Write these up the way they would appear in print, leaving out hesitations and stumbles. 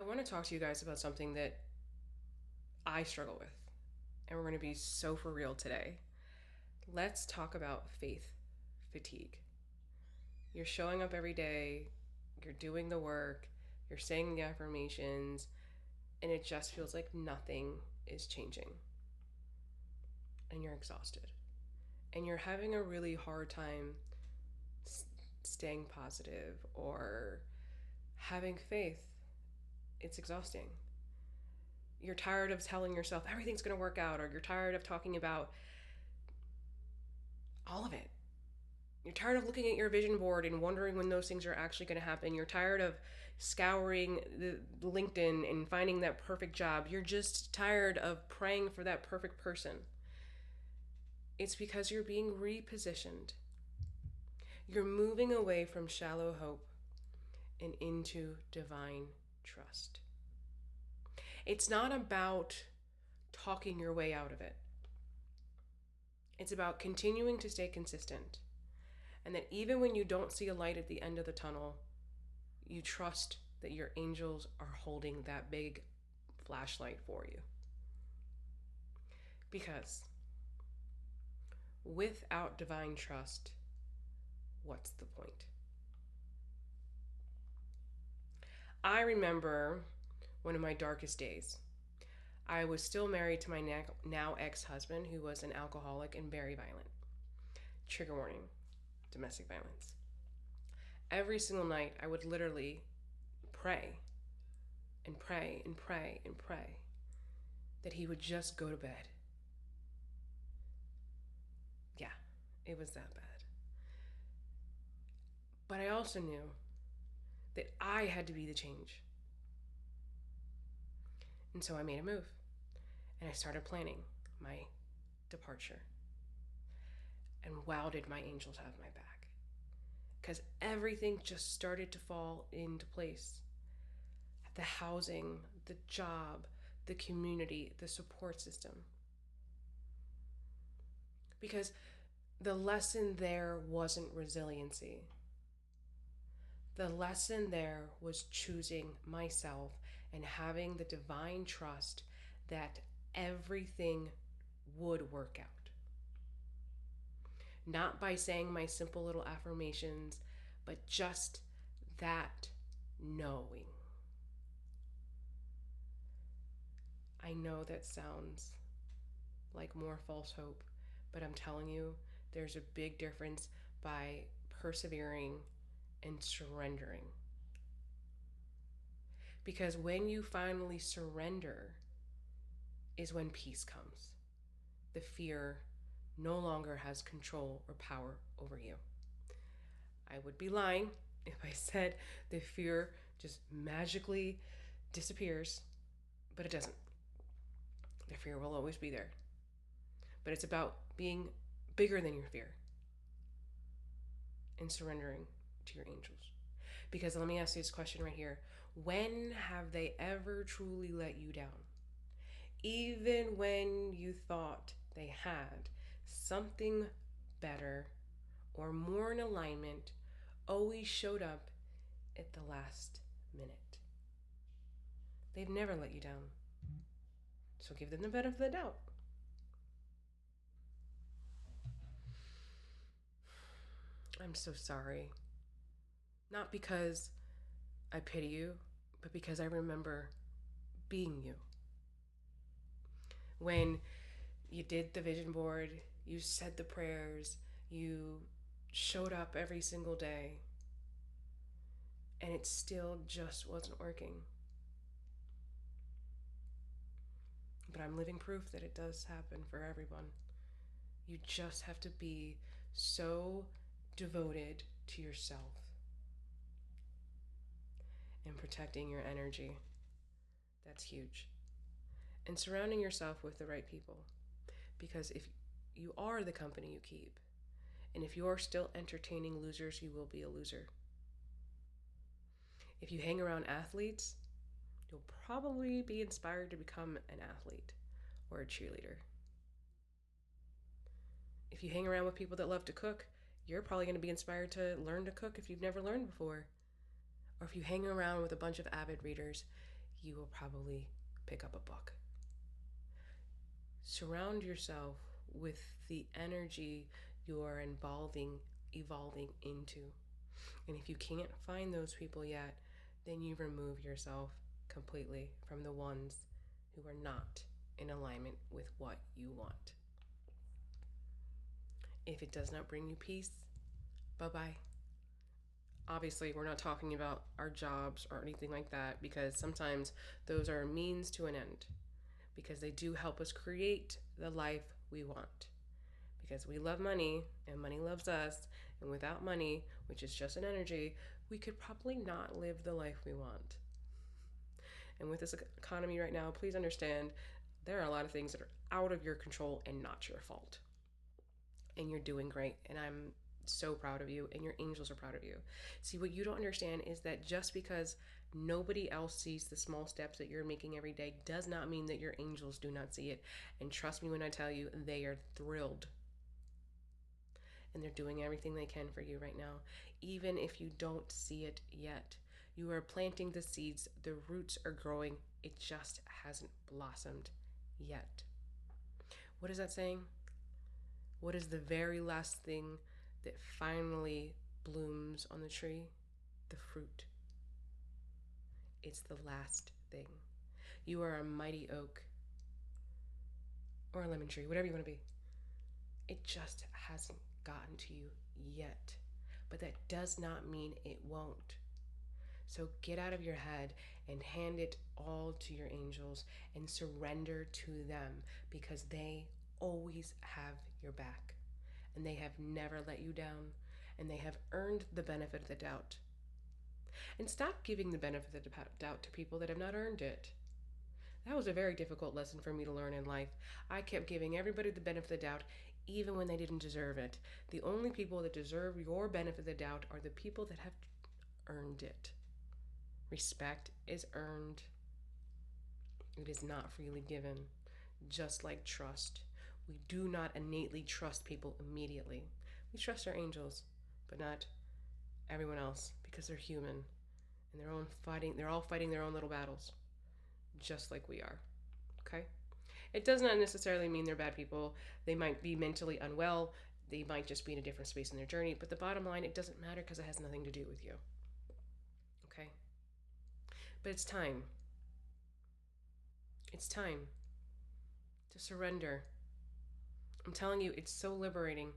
want to talk to you guys about something that I struggle with, and we're going to be so for real today. Let's talk about faith fatigue. You're showing up every day, you're doing the work, you're saying the affirmations, and it just feels like nothing is changing. And you're exhausted. And you're having a really hard time staying positive or having faith. It's exhausting. You're tired of telling yourself everything's going to work out, or you're tired of talking about all of it. You're tired of looking at your vision board and wondering when those things are actually going to happen. You're tired of scouring the LinkedIn and finding that perfect job. You're just tired of praying for that perfect person. It's because you're being repositioned. You're moving away from shallow hope and into divine trust. It's not about talking your way out of it. It's about continuing to stay consistent. And that even when you don't see a light at the end of the tunnel, you trust that your angels are holding that big flashlight for you. Because without divine trust, what's the point? I remember one of my darkest days. I was still married to my now ex-husband, who was an alcoholic and very violent. Trigger warning, domestic violence. Every single night, I would literally pray and pray and pray and pray that he would just go to bed. Yeah, it was that bad. But I also knew that I had to be the change. And so I made a move and I started planning my departure. And wow, did my angels have my back. Because everything just started to fall into place. The housing, the job, the community, the support system. Because the lesson there wasn't resiliency. The lesson there was choosing myself and having the divine trust that everything would work out. Not by saying my simple little affirmations, but just that knowing. I know that sounds like more false hope, but I'm telling you, there's a big difference by persevering and surrendering. Because when you finally surrender is when peace comes. The fear no longer has control or power over you. I would be lying if I said the fear just magically disappears, but it doesn't. The fear will always be there. But it's about being bigger than your fear and surrendering to your angels. Because let me ask you this question right here. When have they ever truly let you down? Even when you thought they had, something better or more in alignment always showed up at the last minute. They've never let you down. So give them the benefit of the doubt. I'm so sorry. Not because I pity you, but because I remember being you. When you did the vision board, you said the prayers, you showed up every single day, and it still just wasn't working. But I'm living proof that it does happen for everyone. You just have to be so devoted to yourself and protecting your energy. That's huge. And surrounding yourself with the right people. Because if you are the company you keep, and if you're still entertaining losers, you will be a loser. If you hang around athletes, you'll probably be inspired to become an athlete or a cheerleader. If you hang around with people that love to cook, you're probably going to be inspired to learn to cook if you've never learned before. Or if you hang around with a bunch of avid readers, you will probably pick up a book. Surround yourself with the energy you are evolving into. And if you can't find those people yet, then you remove yourself completely from the ones who are not in alignment with what you want. If it does not bring you peace, bye bye. Obviously, we're not talking about our jobs or anything like that, because sometimes those are a means to an end, because they do help us create the life we want. Because we love money and money loves us, and without money, which is just an energy, we could probably not live the life we want. And with this economy right now, please understand there are a lot of things that are out of your control and not your fault. And you're doing great. And I'm so proud of you, and your angels are proud of you. See, what you don't understand is that just because nobody else sees the small steps that you're making every day does not mean that your angels do not see it. And trust me when I tell you, they are thrilled. And they're doing everything they can for you right now, even if you don't see it yet. You are planting the seeds, the roots are growing, it just hasn't blossomed yet. What is that saying? What is the very last thing that finally blooms on the tree? The fruit. It's the last thing. You are a mighty oak or a lemon tree, whatever you want to be. It just hasn't gotten to you yet. But that does not mean it won't. So get out of your head and hand it all to your angels and surrender to them, because they always have your back, and they have never let you down, and they have earned the benefit of the doubt. And stop giving the benefit of the doubt to people that have not earned it. That was a very difficult lesson for me to learn in life. I kept giving everybody the benefit of the doubt, even when they didn't deserve it. The only people that deserve your benefit of the doubt are the people that have earned it. Respect is earned. It is not freely given. Just like trust. We do not innately trust people immediately. We trust our angels, but not everyone else, because they're human and they're all fighting their own little battles, just like we are. Okay? It does not necessarily mean they're bad people. They might be mentally unwell. They might just be in a different space in their journey. But the bottom line, it doesn't matter, because it has nothing to do with you. Okay? But it's time. It's time to surrender. I'm telling you, it's so liberating.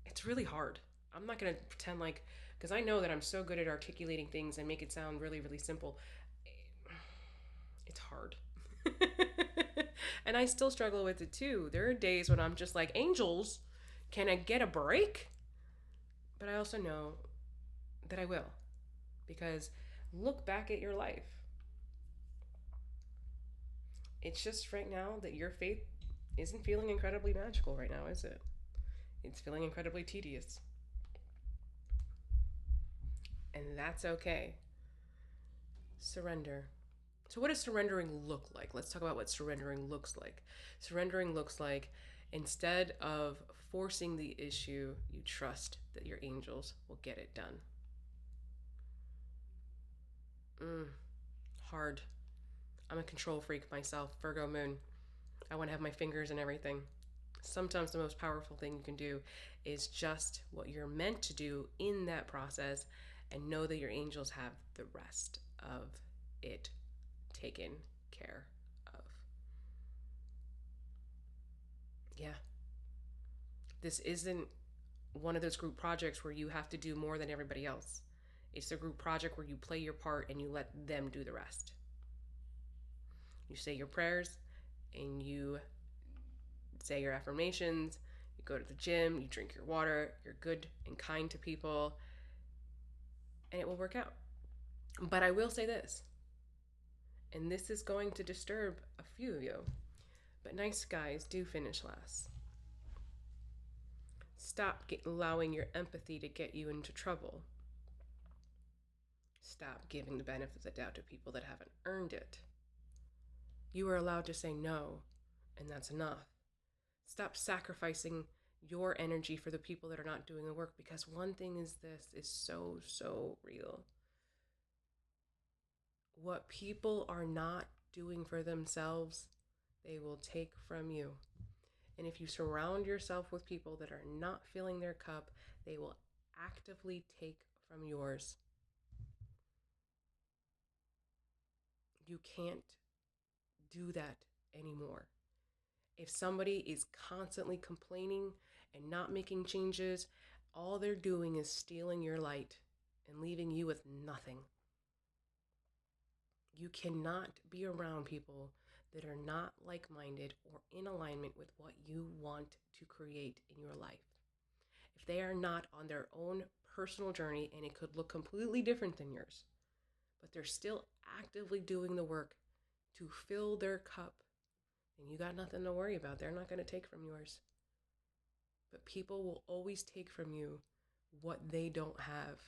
It's really hard. I'm not going to pretend like, because I know that I'm so good at articulating things and make it sound really, really simple. It's hard. And I still struggle with it too. There are days when I'm just like, angels, can I get a break? But I also know that I will. Because look back at your life. It's just right now that your faith isn't feeling incredibly magical right now, is it? It's feeling incredibly tedious. And that's okay. Surrender. So, what does surrendering look like? Let's talk about what surrendering looks like. Surrendering looks like, instead of forcing the issue, you trust that your angels will get it done. Hard. I'm a control freak myself, Virgo moon. I want to have my fingers in everything. Sometimes the most powerful thing you can do is just what you're meant to do in that process, and know that your angels have the rest of it taken care of. Yeah. This isn't one of those group projects where you have to do more than everybody else. It's a group project where you play your part and you let them do the rest. You say your prayers and you say your affirmations, you go to the gym, you drink your water, you're good and kind to people, and it will work out. But I will say this, and this is going to disturb a few of you, but nice guys do finish last. Stop allowing your empathy to get you into trouble. Stop giving the benefit of the doubt to people that haven't earned it. You are allowed to say no, and that's enough. Stop sacrificing your energy for the people that are not doing the work, because one thing is this is so real. What people are not doing for themselves, they will take from you. And if you surround yourself with people that are not filling their cup, they will actively take from yours. You can't do that anymore. If somebody is constantly complaining and not making changes, all they're doing is stealing your light and leaving you with nothing. You cannot be around people that are not like minded or in alignment with what you want to create in your life. If they are not on their own personal journey, and it could look completely different than yours, but they're still actively doing the work to fill their cup, then you got nothing to worry about. They're not going to take from yours. But people will always take from you what they don't have,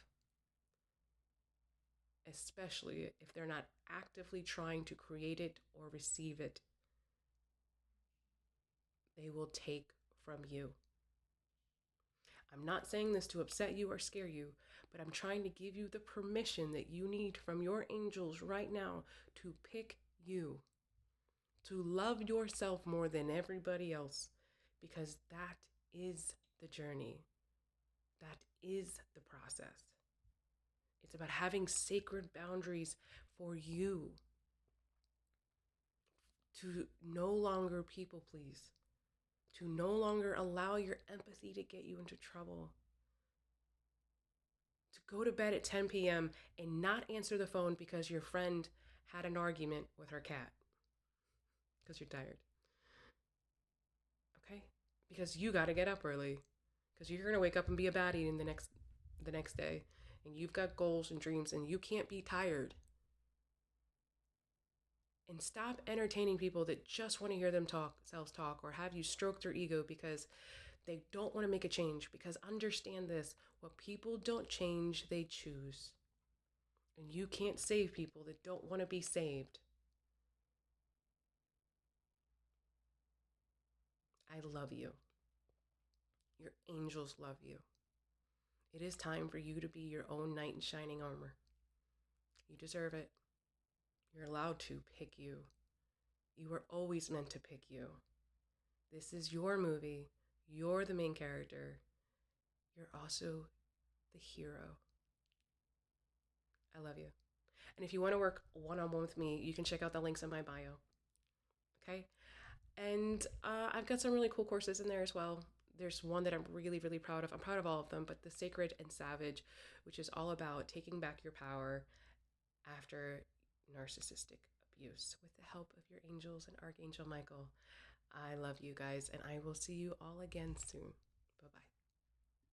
especially if they're not actively trying to create it or receive it. They will take from you. I'm not saying this to upset you or scare you, but I'm trying to give you the permission that you need from your angels right now to pick you, to love yourself more than everybody else, because that is the journey. That is the process. It's about having sacred boundaries for you, to no longer people please, to no longer allow your empathy to get you into trouble, to go to bed at 10 p.m. and not answer the phone because your friend had an argument with her cat because you're tired. Okay? Because you got to get up early, because you're going to wake up and be a baddie in the next day, and you've got goals and dreams, and you can't be tired. And stop entertaining people that just want to hear themselves talk or have you stroke their ego because they don't want to make a change. Because understand this, what people don't change, they choose. And you can't save people that don't want to be saved. I love you. Your angels love you. It is time for you to be your own knight in shining armor. You deserve it. You're allowed to pick you. You were always meant to pick you. This is your movie. You're the main character. You're also the hero. I love you. And if you want to work one-on-one with me, you can check out the links in my bio. Okay? And I've got some really cool courses in there as well. There's one that I'm really, really proud of. I'm proud of all of them, but the Sacred and Savage, which is all about taking back your power after narcissistic abuse with the help of your angels and Archangel Michael. I love you guys, and I will see you all again soon.